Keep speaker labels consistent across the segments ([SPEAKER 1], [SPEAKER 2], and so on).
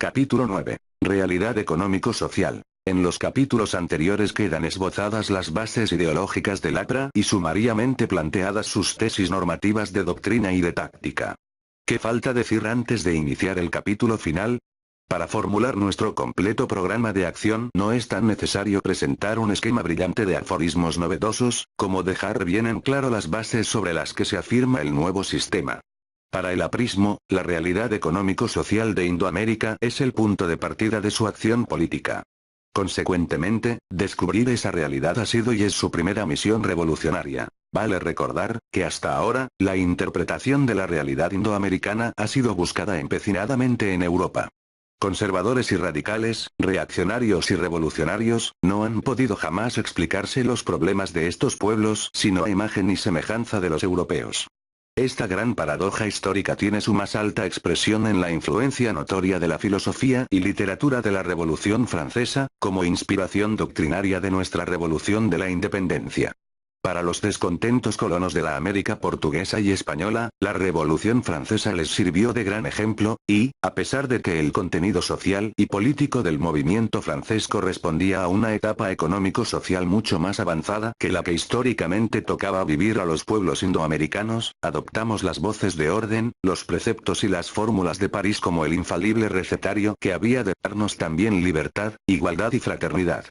[SPEAKER 1] Capítulo 9. Realidad económico-social. En los capítulos anteriores quedan esbozadas las bases ideológicas del APRA y sumariamente planteadas sus tesis normativas de doctrina y de táctica. ¿Qué falta decir antes de iniciar el capítulo final? Para formular nuestro completo programa de acción no es tan necesario presentar un esquema brillante de aforismos novedosos, como dejar bien en claro las bases sobre las que se afirma el nuevo sistema. Para el aprismo, la realidad económico-social de Indoamérica es el punto de partida de su acción política. Consecuentemente, descubrir esa realidad ha sido y es su primera misión revolucionaria. Vale recordar, que hasta ahora, la interpretación de la realidad indoamericana ha sido buscada empecinadamente en Europa. Conservadores y radicales, reaccionarios y revolucionarios, no han podido jamás explicarse los problemas de estos pueblos sino a imagen y semejanza de los europeos. Esta gran paradoja histórica tiene su más alta expresión en la influencia notoria de la filosofía y literatura de la Revolución Francesa, como inspiración doctrinaria de nuestra Revolución de la Independencia. Para los descontentos colonos de la América portuguesa y española, la Revolución Francesa les sirvió de gran ejemplo, y, a pesar de que el contenido social y político del movimiento francés correspondía a una etapa económico-social mucho más avanzada que la que históricamente tocaba vivir a los pueblos indoamericanos, adoptamos las voces de orden, los preceptos y las fórmulas de París como el infalible recetario que había de darnos también libertad, igualdad y fraternidad.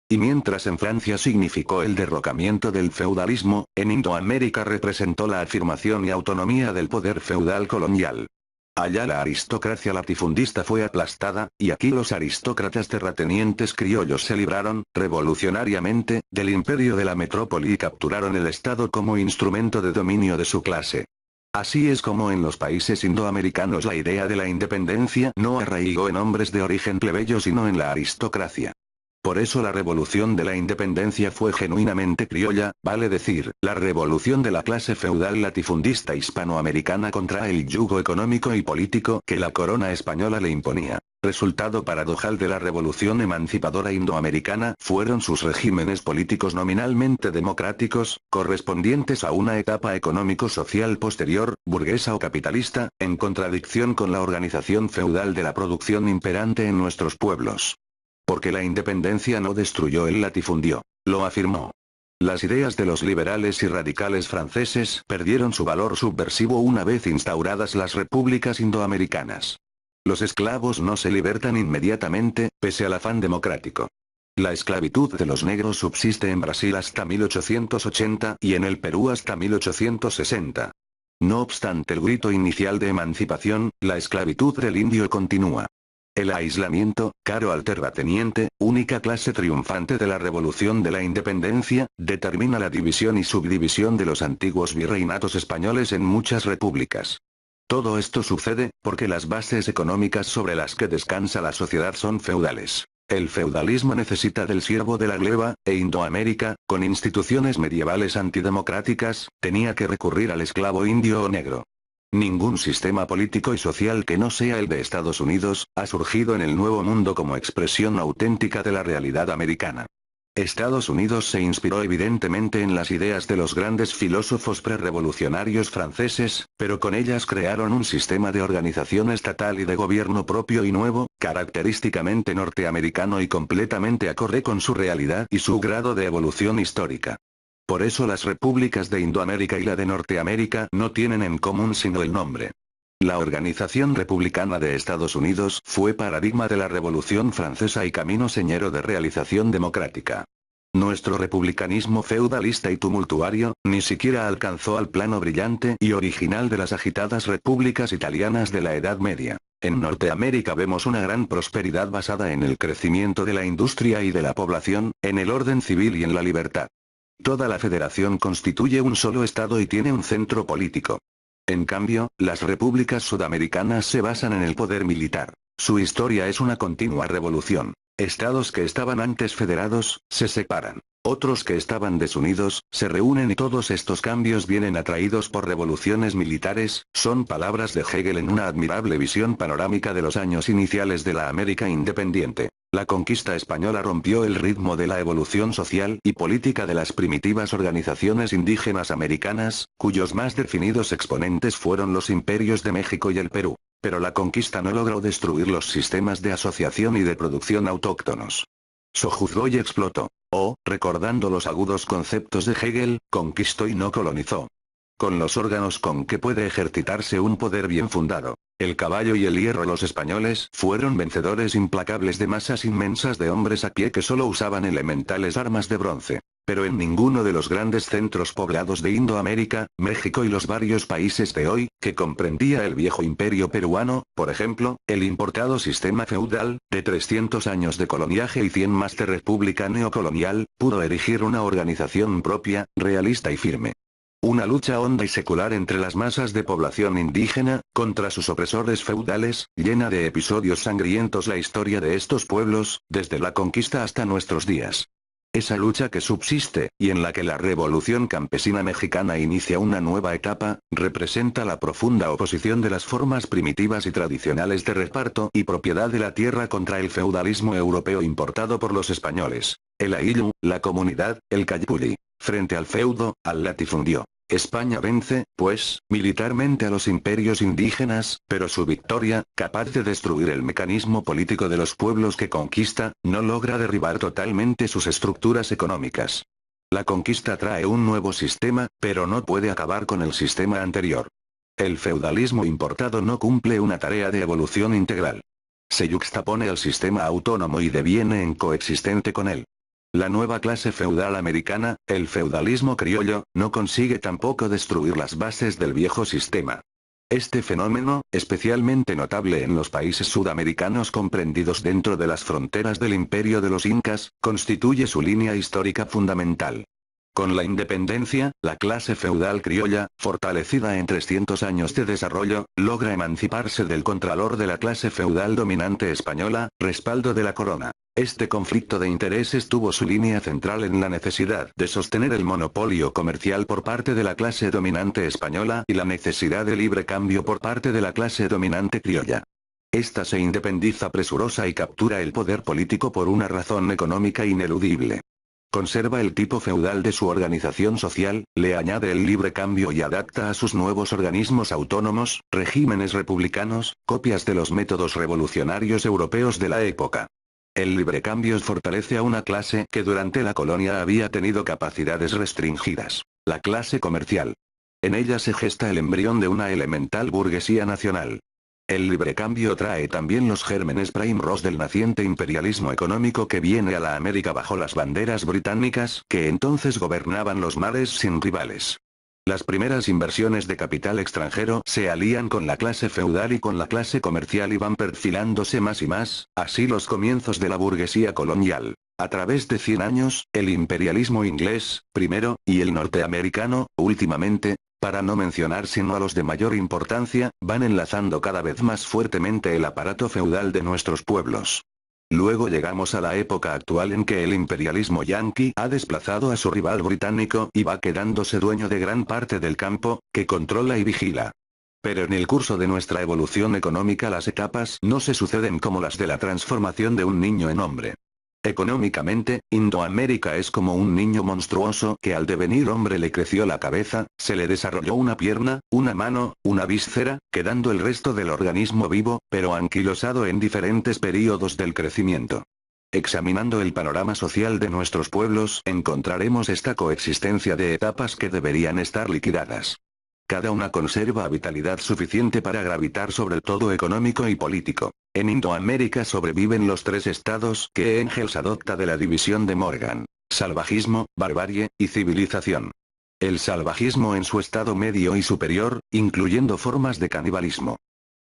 [SPEAKER 1] Y mientras en Francia significó el derrocamiento del feudalismo, en Indoamérica representó la afirmación y autonomía del poder feudal colonial. Allá la aristocracia latifundista fue aplastada, y aquí los aristócratas terratenientes criollos se libraron, revolucionariamente, del imperio de la metrópoli y capturaron el Estado como instrumento de dominio de su clase. Así es como en los países indoamericanos la idea de la independencia no arraigó en hombres de origen plebeyo sino en la aristocracia. Por eso la revolución de la independencia fue genuinamente criolla, vale decir, la revolución de la clase feudal latifundista hispanoamericana contra el yugo económico y político que la corona española le imponía. Resultado paradojal de la revolución emancipadora indoamericana fueron sus regímenes políticos nominalmente democráticos, correspondientes a una etapa económico-social posterior, burguesa o capitalista, en contradicción con la organización feudal de la producción imperante en nuestros pueblos. Porque la independencia no destruyó el latifundio, lo afirmó. Las ideas de los liberales y radicales franceses perdieron su valor subversivo una vez instauradas las repúblicas indoamericanas. Los esclavos no se libertan inmediatamente, pese al afán democrático. La esclavitud de los negros subsiste en Brasil hasta 1880 y en el Perú hasta 1860. No obstante el grito inicial de emancipación, la esclavitud del indio continúa. El aislamiento, caro al terrateniente, única clase triunfante de la revolución de la independencia, determina la división y subdivisión de los antiguos virreinatos españoles en muchas repúblicas. Todo esto sucede, porque las bases económicas sobre las que descansa la sociedad son feudales. El feudalismo necesita del siervo de la gleba, e Indoamérica, con instituciones medievales antidemocráticas, tenía que recurrir al esclavo indio o negro. Ningún sistema político y social que no sea el de Estados Unidos, ha surgido en el Nuevo Mundo como expresión auténtica de la realidad americana. Estados Unidos se inspiró evidentemente en las ideas de los grandes filósofos prerrevolucionarios franceses, pero con ellas crearon un sistema de organización estatal y de gobierno propio y nuevo, característicamente norteamericano y completamente acorde con su realidad y su grado de evolución histórica. Por eso las repúblicas de Indoamérica y la de Norteamérica no tienen en común sino el nombre. La organización republicana de Estados Unidos fue paradigma de la Revolución Francesa y camino señero de realización democrática. Nuestro republicanismo feudalista y tumultuario, ni siquiera alcanzó al plano brillante y original de las agitadas repúblicas italianas de la Edad Media. En Norteamérica vemos una gran prosperidad basada en el crecimiento de la industria y de la población, en el orden civil y en la libertad. Toda la federación constituye un solo estado y tiene un centro político. En cambio, las repúblicas sudamericanas se basan en el poder militar. Su historia es una continua revolución. Estados que estaban antes federados, se separan. Otros que estaban desunidos, se reúnen y todos estos cambios vienen atraídos por revoluciones militares, son palabras de Hegel en una admirable visión panorámica de los años iniciales de la América independiente. La conquista española rompió el ritmo de la evolución social y política de las primitivas organizaciones indígenas americanas, cuyos más definidos exponentes fueron los imperios de México y el Perú. Pero la conquista no logró destruir los sistemas de asociación y de producción autóctonos. Sojuzgó y explotó. O, recordando los agudos conceptos de Hegel, conquistó y no colonizó. Con los órganos con que puede ejercitarse un poder bien fundado, el caballo y el hierro, los españoles fueron vencedores implacables de masas inmensas de hombres a pie que solo usaban elementales armas de bronce. Pero en ninguno de los grandes centros poblados de Indoamérica, México y los varios países de hoy, que comprendía el viejo imperio peruano, por ejemplo, el importado sistema feudal, de 300 años de coloniaje y 100 más de república neocolonial, pudo erigir una organización propia, realista y firme. Una lucha honda y secular entre las masas de población indígena, contra sus opresores feudales, llena de episodios sangrientos la historia de estos pueblos, desde la conquista hasta nuestros días. Esa lucha que subsiste, y en la que la revolución campesina mexicana inicia una nueva etapa, representa la profunda oposición de las formas primitivas y tradicionales de reparto y propiedad de la tierra contra el feudalismo europeo importado por los españoles. El ayllu, la comunidad, el caypuli. Frente al feudo, al latifundio. España vence, pues, militarmente a los imperios indígenas, pero su victoria, capaz de destruir el mecanismo político de los pueblos que conquista, no logra derribar totalmente sus estructuras económicas. La conquista trae un nuevo sistema, pero no puede acabar con el sistema anterior. El feudalismo importado no cumple una tarea de evolución integral. Se yuxtapone al sistema autónomo y deviene en coexistente con él. La nueva clase feudal americana, el feudalismo criollo, no consigue tampoco destruir las bases del viejo sistema. Este fenómeno, especialmente notable en los países sudamericanos comprendidos dentro de las fronteras del imperio de los incas, constituye su línea histórica fundamental. Con la independencia, la clase feudal criolla, fortalecida en 300 años de desarrollo, logra emanciparse del contralor de la clase feudal dominante española, respaldo de la corona. Este conflicto de intereses tuvo su línea central en la necesidad de sostener el monopolio comercial por parte de la clase dominante española y la necesidad de libre cambio por parte de la clase dominante criolla. Esta se independiza presurosa y captura el poder político por una razón económica ineludible. Conserva el tipo feudal de su organización social, le añade el libre cambio y adapta a sus nuevos organismos autónomos, regímenes republicanos, copias de los métodos revolucionarios europeos de la época. El librecambio fortalece a una clase que durante la colonia había tenido capacidades restringidas, la clase comercial. En ella se gesta el embrión de una elemental burguesía nacional. El librecambio trae también los gérmenes primos del naciente imperialismo económico que viene a la América bajo las banderas británicas que entonces gobernaban los mares sin rivales. Las primeras inversiones de capital extranjero se alían con la clase feudal y con la clase comercial y van perfilándose más y más, así los comienzos de la burguesía colonial. A través de 100 años, el imperialismo inglés, primero, y el norteamericano, últimamente, para no mencionar sino a los de mayor importancia, van enlazando cada vez más fuertemente el aparato feudal de nuestros pueblos. Luego llegamos a la época actual en que el imperialismo yanqui ha desplazado a su rival británico y va quedándose dueño de gran parte del campo, que controla y vigila. Pero en el curso de nuestra evolución económica las etapas no se suceden como las de la transformación de un niño en hombre. Económicamente, Indoamérica es como un niño monstruoso que al devenir hombre le creció la cabeza, se le desarrolló una pierna, una mano, una víscera, quedando el resto del organismo vivo, pero anquilosado en diferentes períodos del crecimiento. Examinando el panorama social de nuestros pueblos, encontraremos esta coexistencia de etapas que deberían estar liquidadas. Cada una conserva vitalidad suficiente para gravitar sobre el todo económico y político. En Indoamérica sobreviven los tres estados que Engels adopta de la división de Morgan: salvajismo, barbarie, y civilización. El salvajismo en su estado medio y superior, incluyendo formas de canibalismo.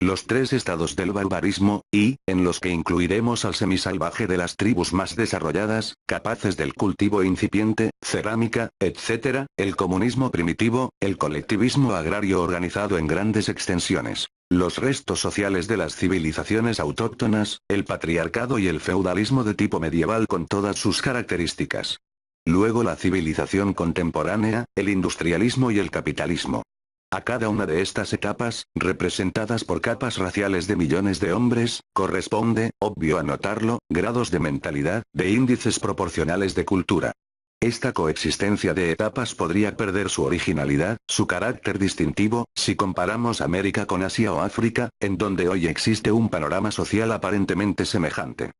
[SPEAKER 1] Los tres estados del barbarismo, y, en los que incluiremos al semisalvaje de las tribus más desarrolladas, capaces del cultivo incipiente, cerámica, etc., el comunismo primitivo, el colectivismo agrario organizado en grandes extensiones, los restos sociales de las civilizaciones autóctonas, el patriarcado y el feudalismo de tipo medieval con todas sus características. Luego la civilización contemporánea, el industrialismo y el capitalismo. A cada una de estas etapas, representadas por capas raciales de millones de hombres, corresponde, obvio anotarlo, grados de mentalidad, de índices proporcionales de cultura. Esta coexistencia de etapas podría perder su originalidad, su carácter distintivo, si comparamos América con Asia o África, en donde hoy existe un panorama social aparentemente semejante.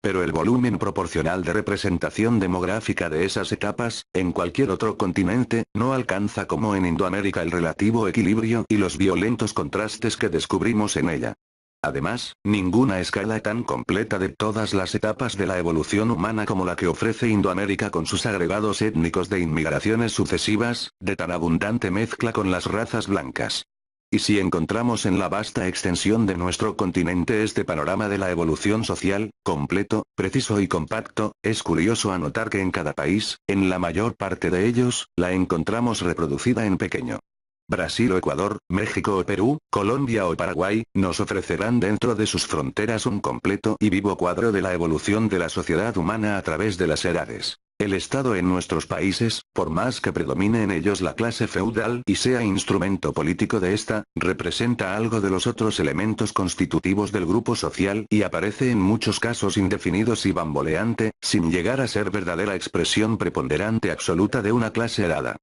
[SPEAKER 1] Pero el volumen proporcional de representación demográfica de esas etapas, en cualquier otro continente, no alcanza como en Indoamérica el relativo equilibrio y los violentos contrastes que descubrimos en ella. Además, ninguna escala tan completa de todas las etapas de la evolución humana como la que ofrece Indoamérica con sus agregados étnicos de inmigraciones sucesivas, de tan abundante mezcla con las razas blancas. Y si encontramos en la vasta extensión de nuestro continente este panorama de la evolución social, completo, preciso y compacto, es curioso anotar que en cada país, en la mayor parte de ellos, la encontramos reproducida en pequeño. Brasil o Ecuador, México o Perú, Colombia o Paraguay, nos ofrecerán dentro de sus fronteras un completo y vivo cuadro de la evolución de la sociedad humana a través de las edades. El Estado en nuestros países, por más que predomine en ellos la clase feudal y sea instrumento político de esta, representa algo de los otros elementos constitutivos del grupo social y aparece en muchos casos indefinidos y bamboleante, sin llegar a ser verdadera expresión preponderante absoluta de una clase heredada.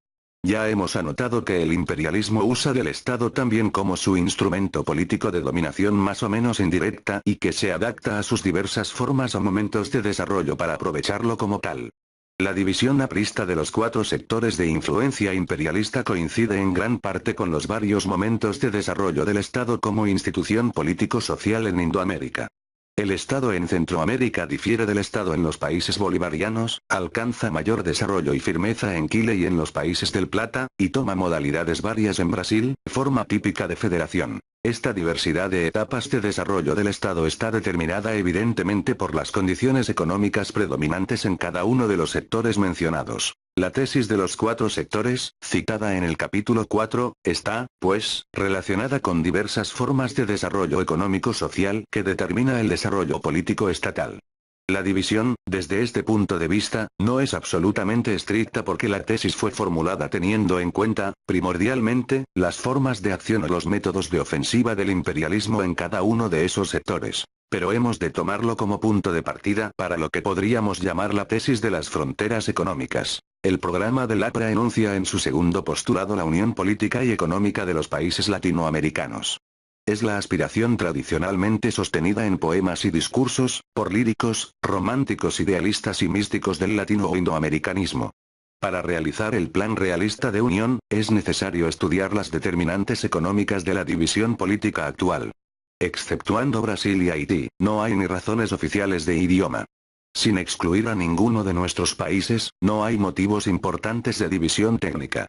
[SPEAKER 1] Ya hemos anotado que el imperialismo usa del Estado también como su instrumento político de dominación más o menos indirecta y que se adapta a sus diversas formas o momentos de desarrollo para aprovecharlo como tal. La división aprista de los cuatro sectores de influencia imperialista coincide en gran parte con los varios momentos de desarrollo del Estado como institución político-social en Indoamérica. El Estado en Centroamérica difiere del Estado en los países bolivarianos, alcanza mayor desarrollo y firmeza en Chile y en los países del Plata, y toma modalidades varias en Brasil, forma típica de federación. Esta diversidad de etapas de desarrollo del Estado está determinada evidentemente por las condiciones económicas predominantes en cada uno de los sectores mencionados. La tesis de los cuatro sectores, citada en el capítulo 4, está, pues, relacionada con diversas formas de desarrollo económico-social que determina el desarrollo político estatal. La división, desde este punto de vista, no es absolutamente estricta porque la tesis fue formulada teniendo en cuenta, primordialmente, las formas de acción o los métodos de ofensiva del imperialismo en cada uno de esos sectores. Pero hemos de tomarlo como punto de partida para lo que podríamos llamar la tesis de las fronteras económicas. El programa del APRA enuncia en su segundo postulado la unión política y económica de los países latinoamericanos. Es la aspiración tradicionalmente sostenida en poemas y discursos, por líricos, románticos idealistas y místicos del latino o indoamericanismo. Para realizar el plan realista de unión, es necesario estudiar las determinantes económicas de la división política actual. Exceptuando Brasil y Haití, no hay ni razones oficiales de idioma. Sin excluir a ninguno de nuestros países, no hay motivos importantes de división técnica.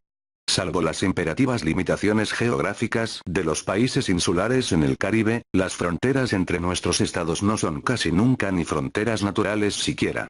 [SPEAKER 1] Salvo las imperativas limitaciones geográficas de los países insulares en el Caribe, las fronteras entre nuestros estados no son casi nunca ni fronteras naturales siquiera.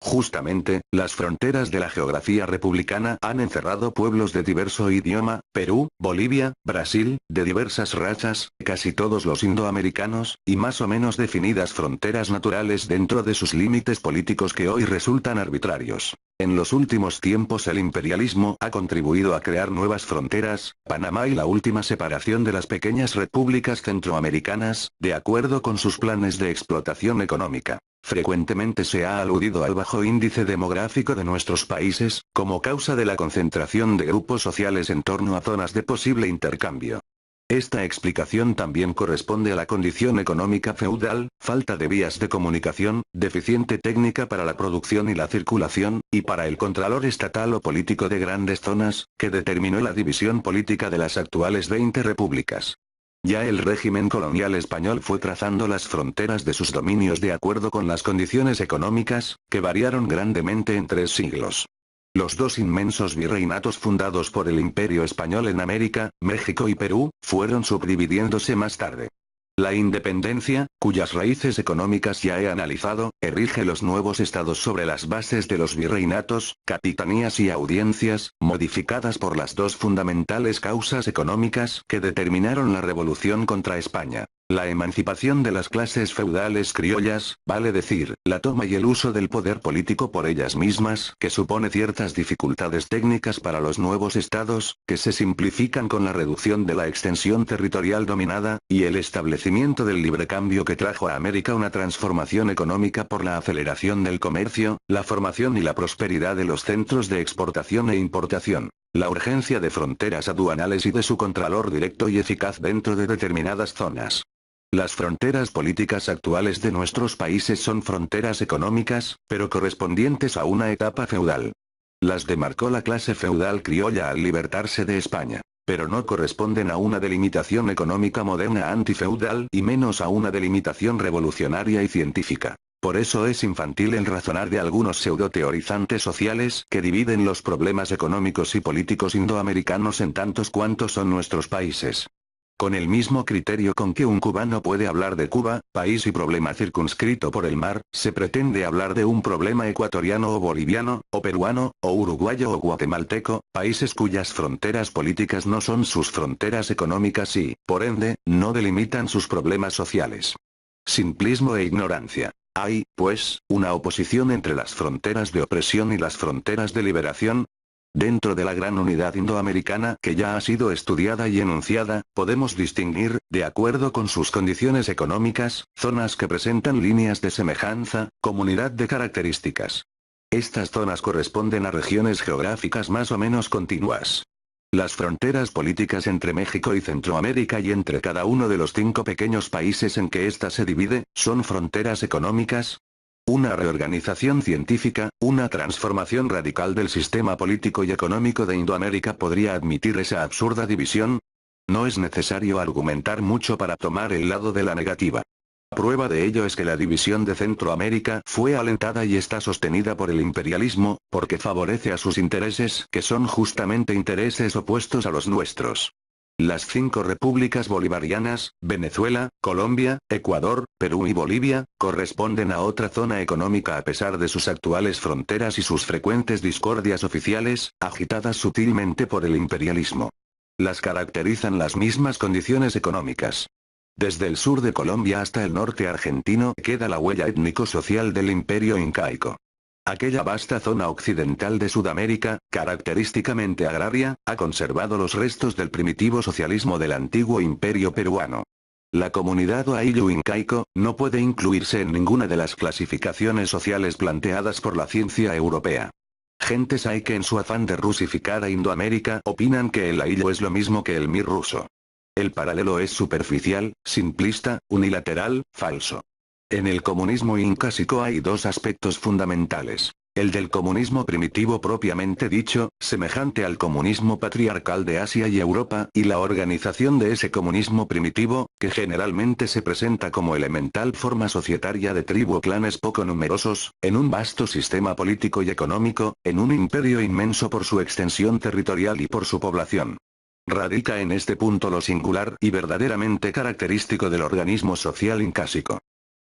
[SPEAKER 1] Justamente, las fronteras de la geografía republicana han encerrado pueblos de diverso idioma, Perú, Bolivia, Brasil, de diversas razas, casi todos los indoamericanos, y más o menos definidas fronteras naturales dentro de sus límites políticos que hoy resultan arbitrarios. En los últimos tiempos el imperialismo ha contribuido a crear nuevas fronteras, Panamá y la última separación de las pequeñas repúblicas centroamericanas, de acuerdo con sus planes de explotación económica. Frecuentemente se ha aludido al bajo índice demográfico de nuestros países, como causa de la concentración de grupos sociales en torno a zonas de posible intercambio. Esta explicación también corresponde a la condición económica feudal, falta de vías de comunicación, deficiente técnica para la producción y la circulación, y para el control estatal o político de grandes zonas, que determinó la división política de las actuales 20 repúblicas. Ya el régimen colonial español fue trazando las fronteras de sus dominios de acuerdo con las condiciones económicas, que variaron grandemente en 3 siglos. Los dos inmensos virreinatos fundados por el Imperio Español en América, México y Perú, fueron subdividiéndose más tarde. La independencia, cuyas raíces económicas ya he analizado, erige los nuevos estados sobre las bases de los virreinatos, capitanías y audiencias, modificadas por las dos fundamentales causas económicas que determinaron la revolución contra España. La emancipación de las clases feudales criollas, vale decir, la toma y el uso del poder político por ellas mismas, que supone ciertas dificultades técnicas para los nuevos estados, que se simplifican con la reducción de la extensión territorial dominada, y el establecimiento del libre cambio que trajo a América una transformación económica por la aceleración del comercio, la formación y la prosperidad de los centros de exportación e importación. La urgencia de fronteras aduanales y de su contralor directo y eficaz dentro de determinadas zonas. Las fronteras políticas actuales de nuestros países son fronteras económicas, pero correspondientes a una etapa feudal. Las demarcó la clase feudal criolla al libertarse de España, pero no corresponden a una delimitación económica moderna antifeudal y menos a una delimitación revolucionaria y científica. Por eso es infantil el razonar de algunos pseudoteorizantes sociales que dividen los problemas económicos y políticos indoamericanos en tantos cuantos son nuestros países. Con el mismo criterio con que un cubano puede hablar de Cuba, país y problema circunscrito por el mar, se pretende hablar de un problema ecuatoriano o boliviano, o peruano, o uruguayo o guatemalteco, países cuyas fronteras políticas no son sus fronteras económicas y, por ende, no delimitan sus problemas sociales. Simplismo e ignorancia. Hay, pues, una oposición entre las fronteras de opresión y las fronteras de liberación. Dentro de la gran unidad indoamericana que ya ha sido estudiada y enunciada, podemos distinguir, de acuerdo con sus condiciones económicas, zonas que presentan líneas de semejanza, comunidad de características. Estas zonas corresponden a regiones geográficas más o menos continuas. Las fronteras políticas entre México y Centroamérica y entre cada uno de los 5 pequeños países en que ésta se divide, son fronteras económicas. Una reorganización científica, una transformación radical del sistema político y económico de Indoamérica podría admitir esa absurda división. No es necesario argumentar mucho para tomar el lado de la negativa. Prueba de ello es que la división de Centroamérica fue alentada y está sostenida por el imperialismo, porque favorece a sus intereses, que son justamente intereses opuestos a los nuestros. Las 5 repúblicas bolivarianas, Venezuela, Colombia, Ecuador, Perú y Bolivia, corresponden a otra zona económica a pesar de sus actuales fronteras y sus frecuentes discordias oficiales, agitadas sutilmente por el imperialismo. Las caracterizan las mismas condiciones económicas. Desde el sur de Colombia hasta el norte argentino queda la huella étnico-social del imperio incaico. Aquella vasta zona occidental de Sudamérica, característicamente agraria, ha conservado los restos del primitivo socialismo del antiguo imperio peruano. La comunidad o ayllu incaico no puede incluirse en ninguna de las clasificaciones sociales planteadas por la ciencia europea. Gentes hay que en su afán de rusificar a Indoamérica opinan que el ayllu es lo mismo que el mir ruso. El paralelo es superficial, simplista, unilateral, falso. En el comunismo incásico hay 2 aspectos fundamentales. El del comunismo primitivo propiamente dicho, semejante al comunismo patriarcal de Asia y Europa, y la organización de ese comunismo primitivo, que generalmente se presenta como elemental forma societaria de tribu o clanes poco numerosos, en un vasto sistema político y económico, en un imperio inmenso por su extensión territorial y por su población. Radica en este punto lo singular y verdaderamente característico del organismo social incásico.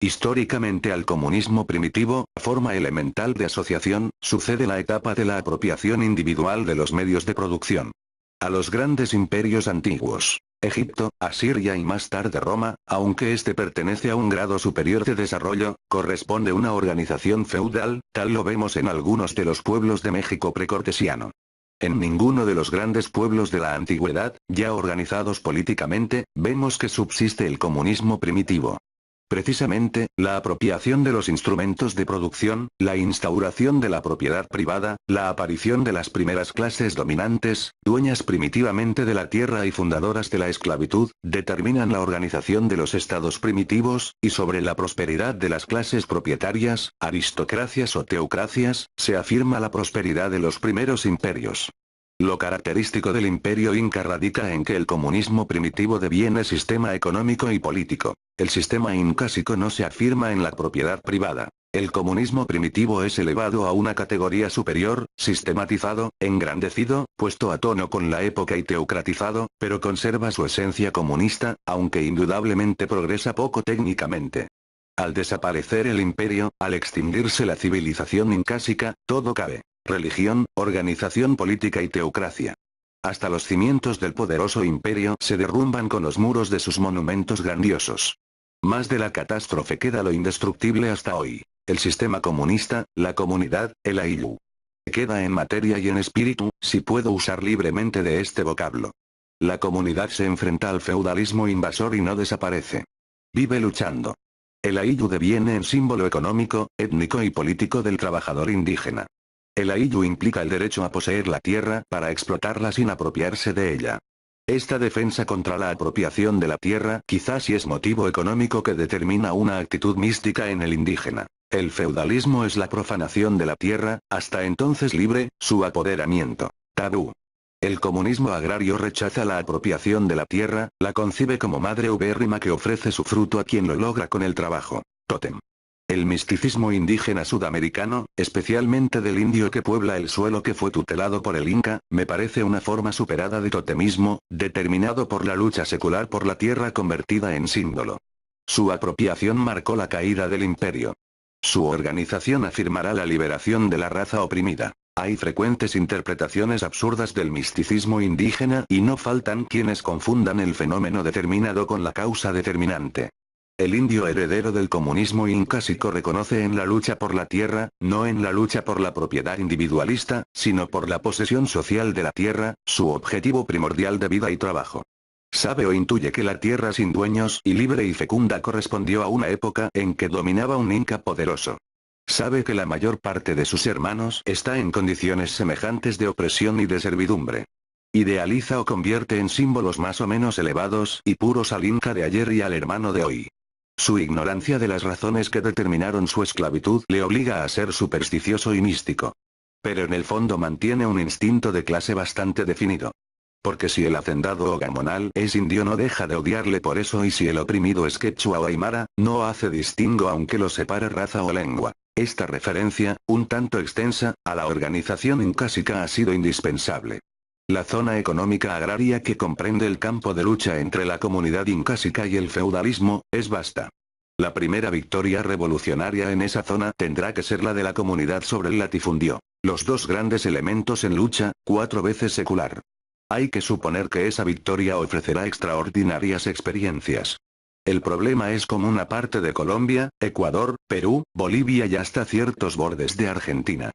[SPEAKER 1] Históricamente al comunismo primitivo, forma elemental de asociación, sucede la etapa de la apropiación individual de los medios de producción. A los grandes imperios antiguos, Egipto, Asiria y más tarde Roma, aunque este pertenece a un grado superior de desarrollo, corresponde una organización feudal, tal lo vemos en algunos de los pueblos de México precortesiano. En ninguno de los grandes pueblos de la antigüedad, ya organizados políticamente, vemos que subsiste el comunismo primitivo. Precisamente, la apropiación de los instrumentos de producción, la instauración de la propiedad privada, la aparición de las primeras clases dominantes, dueñas primitivamente de la tierra y fundadoras de la esclavitud, determinan la organización de los estados primitivos, y sobre la prosperidad de las clases propietarias, aristocracias o teocracias, se afirma la prosperidad de los primeros imperios. Lo característico del imperio inca radica en que el comunismo primitivo deviene sistema económico y político. El sistema incásico no se afirma en la propiedad privada. El comunismo primitivo es elevado a una categoría superior, sistematizado, engrandecido, puesto a tono con la época y teocratizado, pero conserva su esencia comunista, aunque indudablemente progresa poco técnicamente. Al desaparecer el imperio, al extinguirse la civilización incásica, todo cabe. Religión, organización política y teocracia. hasta los cimientos del poderoso imperio se derrumban con los muros de sus monumentos grandiosos. Más de la catástrofe queda lo indestructible hasta hoy: el sistema comunista, la comunidad, el Ayllu. Queda en materia y en espíritu, si puedo usar libremente de este vocablo. La comunidad se enfrenta al feudalismo invasor y no desaparece. Vive luchando. El Ayllu deviene el símbolo económico, étnico y político del trabajador indígena. El Ayllu implica el derecho a poseer la tierra para explotarla sin apropiarse de ella. Esta defensa contra la apropiación de la tierra quizás sí es motivo económico que determina una actitud mística en el indígena. El feudalismo es la profanación de la tierra, hasta entonces libre, su apoderamiento. Tabú. El comunismo agrario rechaza la apropiación de la tierra, la concibe como madre ubérrima que ofrece su fruto a quien lo logra con el trabajo. Tótem. El misticismo indígena sudamericano, especialmente del indio que puebla el suelo que fue tutelado por el Inca, me parece una forma superada de totemismo, determinado por la lucha secular por la tierra convertida en símbolo. Su apropiación marcó la caída del imperio. Su organización afirmará la liberación de la raza oprimida. Hay frecuentes interpretaciones absurdas del misticismo indígena y no faltan quienes confundan el fenómeno determinado con la causa determinante. El indio heredero del comunismo incásico reconoce en la lucha por la tierra, no en la lucha por la propiedad individualista, sino por la posesión social de la tierra, su objetivo primordial de vida y trabajo. Sabe o intuye que la tierra sin dueños y libre y fecunda correspondió a una época en que dominaba un inca poderoso. Sabe que la mayor parte de sus hermanos está en condiciones semejantes de opresión y de servidumbre. Idealiza o convierte en símbolos más o menos elevados y puros al inca de ayer y al hermano de hoy. Su ignorancia de las razones que determinaron su esclavitud le obliga a ser supersticioso y místico. Pero en el fondo mantiene un instinto de clase bastante definido. Porque si el hacendado o gamonal es indio no deja de odiarle por eso, y si el oprimido es quechua o aymara, no hace distingo aunque los separe raza o lengua. Esta referencia, un tanto extensa, a la organización incásica ha sido indispensable. La zona económica agraria que comprende el campo de lucha entre la comunidad incásica y el feudalismo, es vasta. La primera victoria revolucionaria en esa zona tendrá que ser la de la comunidad sobre el latifundio. Los dos grandes elementos en lucha, 4 veces secular. Hay que suponer que esa victoria ofrecerá extraordinarias experiencias. El problema es común a parte de Colombia, Ecuador, Perú, Bolivia y hasta ciertos bordes de Argentina.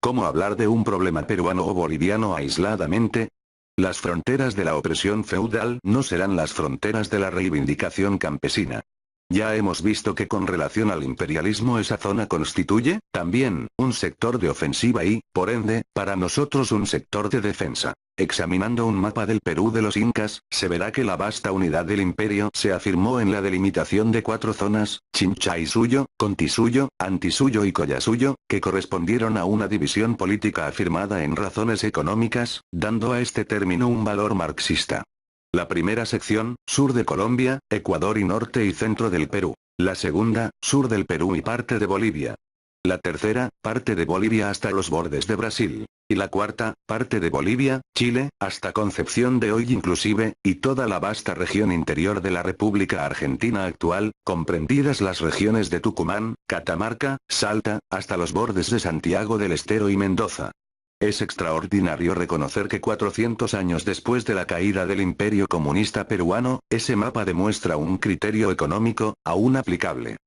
[SPEAKER 1] ¿Cómo hablar de un problema peruano o boliviano aisladamente? Las fronteras de la opresión feudal no serán las fronteras de la reivindicación campesina. Ya hemos visto que con relación al imperialismo esa zona constituye, también, un sector de ofensiva y, por ende, para nosotros un sector de defensa. Examinando un mapa del Perú de los incas, se verá que la vasta unidad del imperio se afirmó en la delimitación de 4 zonas: Chinchaysuyo, Contisuyo, Antisuyo y Collasuyo, que correspondieron a una división política afirmada en razones económicas, dando a este término un valor marxista. La primera sección, sur de Colombia, Ecuador y norte y centro del Perú. La segunda, sur del Perú y parte de Bolivia. La tercera, parte de Bolivia hasta los bordes de Brasil. Y la cuarta, parte de Bolivia, Chile, hasta Concepción de hoy inclusive, y toda la vasta región interior de la República Argentina actual, comprendidas las regiones de Tucumán, Catamarca, Salta, hasta los bordes de Santiago del Estero y Mendoza. Es extraordinario reconocer que 400 años después de la caída del imperio comunista peruano, ese mapa demuestra un criterio económico, aún aplicable.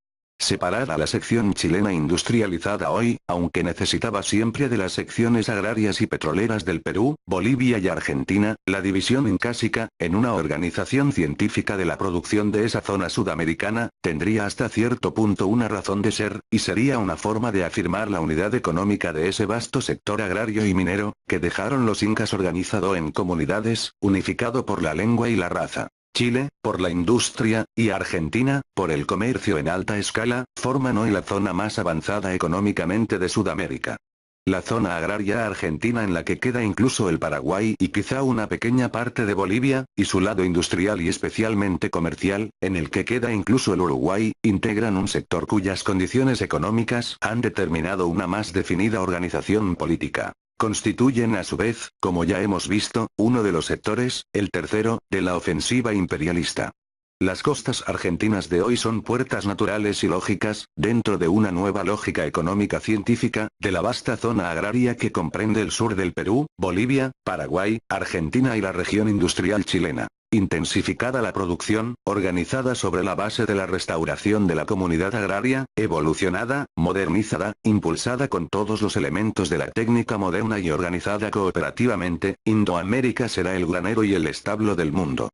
[SPEAKER 1] Separada la sección chilena industrializada hoy, aunque necesitaba siempre de las secciones agrarias y petroleras del Perú, Bolivia y Argentina, la división incásica, en una organización científica de la producción de esa zona sudamericana, tendría hasta cierto punto una razón de ser, y sería una forma de afirmar la unidad económica de ese vasto sector agrario y minero, que dejaron los incas organizado en comunidades, unificado por la lengua y la raza. Chile, por la industria, y Argentina, por el comercio en alta escala, forman hoy la zona más avanzada económicamente de Sudamérica. La zona agraria argentina, en la que queda incluso el Paraguay y quizá una pequeña parte de Bolivia, y su lado industrial y especialmente comercial, en el que queda incluso el Uruguay, integran un sector cuyas condiciones económicas han determinado una más definida organización política. Constituyen a su vez, como ya hemos visto, uno de los sectores, el tercero, de la ofensiva imperialista. Las costas argentinas de hoy son puertas naturales y lógicas, dentro de una nueva lógica económica científica, de la vasta zona agraria que comprende el sur del Perú, Bolivia, Paraguay, Argentina y la región industrial chilena. Intensificada la producción, organizada sobre la base de la restauración de la comunidad agraria, evolucionada, modernizada, impulsada con todos los elementos de la técnica moderna y organizada cooperativamente, Indoamérica será el granero y el establo del mundo.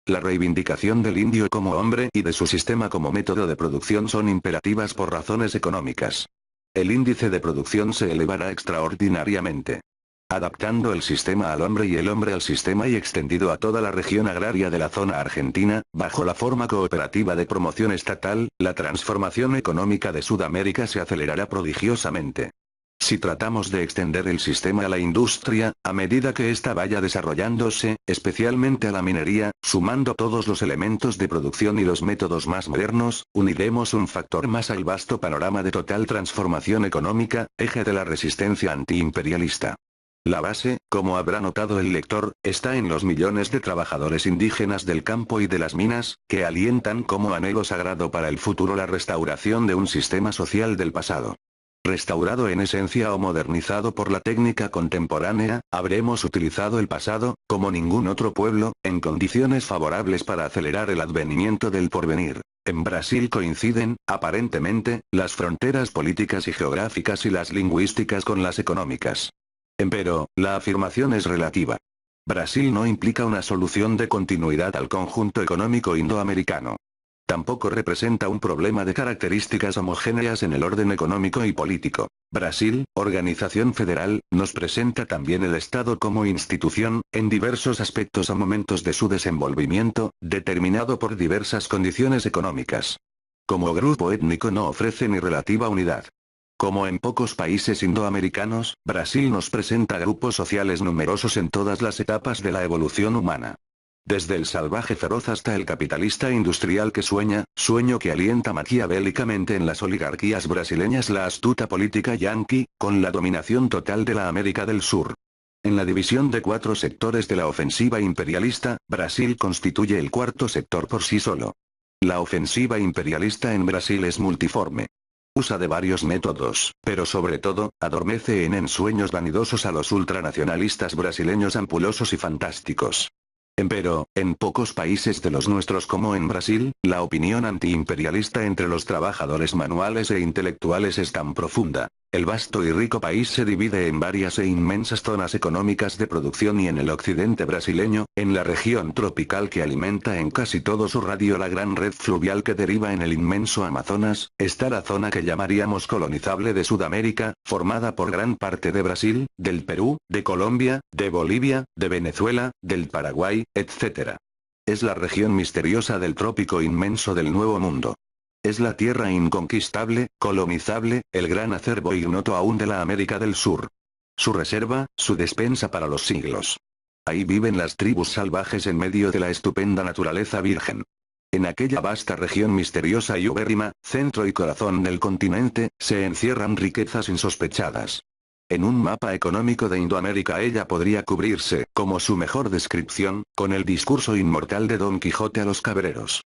[SPEAKER 1] La reivindicación del indio como hombre y de su sistema como método de producción son imperativas por razones económicas. El índice de producción se elevará extraordinariamente. Adaptando el sistema al hombre y el hombre al sistema y extendido a toda la región agraria de la zona argentina, bajo la forma cooperativa de promoción estatal, la transformación económica de Sudamérica se acelerará prodigiosamente. Si tratamos de extender el sistema a la industria, a medida que ésta vaya desarrollándose, especialmente a la minería, sumando todos los elementos de producción y los métodos más modernos, uniremos un factor más al vasto panorama de total transformación económica, eje de la resistencia antiimperialista. La base, como habrá notado el lector, está en los millones de trabajadores indígenas del campo y de las minas, que alientan como anhelo sagrado para el futuro la restauración de un sistema social del pasado. Restaurado en esencia o modernizado por la técnica contemporánea, habremos utilizado el pasado, como ningún otro pueblo, en condiciones favorables para acelerar el advenimiento del porvenir. En Brasil coinciden, aparentemente, las fronteras políticas y geográficas y las lingüísticas con las económicas. Empero, la afirmación es relativa. Brasil no implica una solución de continuidad al conjunto económico indoamericano. Tampoco representa un problema de características homogéneas en el orden económico y político. Brasil, organización federal, nos presenta también el Estado como institución, en diversos aspectos o momentos de su desenvolvimiento, determinado por diversas condiciones económicas. Como grupo étnico no ofrece ni relativa unidad. Como en pocos países indoamericanos, Brasil nos presenta grupos sociales numerosos en todas las etapas de la evolución humana. Desde el salvaje feroz hasta el capitalista industrial que sueño que alienta maquiavélicamente en las oligarquías brasileñas la astuta política yanqui, con la dominación total de la América del Sur. En la división de 4 sectores de la ofensiva imperialista, Brasil constituye el cuarto sector por sí solo. La ofensiva imperialista en Brasil es multiforme. Usa de varios métodos, pero sobre todo, adormece en ensueños vanidosos a los ultranacionalistas brasileños ampulosos y fantásticos. Empero, en pocos países de los nuestros como en Brasil, la opinión antiimperialista entre los trabajadores manuales e intelectuales es tan profunda. El vasto y rico país se divide en varias e inmensas zonas económicas de producción y en el occidente brasileño, en la región tropical que alimenta en casi todo su radio la gran red fluvial que deriva en el inmenso Amazonas, está la zona que llamaríamos colonizable de Sudamérica, formada por gran parte de Brasil, del Perú, de Colombia, de Bolivia, de Venezuela, del Paraguay, etc. Es la región misteriosa del trópico inmenso del Nuevo Mundo. Es la tierra inconquistable, colonizable, el gran acervo ignoto aún de la América del Sur. Su reserva, su despensa para los siglos. Ahí viven las tribus salvajes en medio de la estupenda naturaleza virgen. En aquella vasta región misteriosa y ubérrima, centro y corazón del continente, se encierran riquezas insospechadas. En un mapa económico de Indoamérica ella podría cubrirse, como su mejor descripción, con el discurso inmortal de Don Quijote a los cabreros.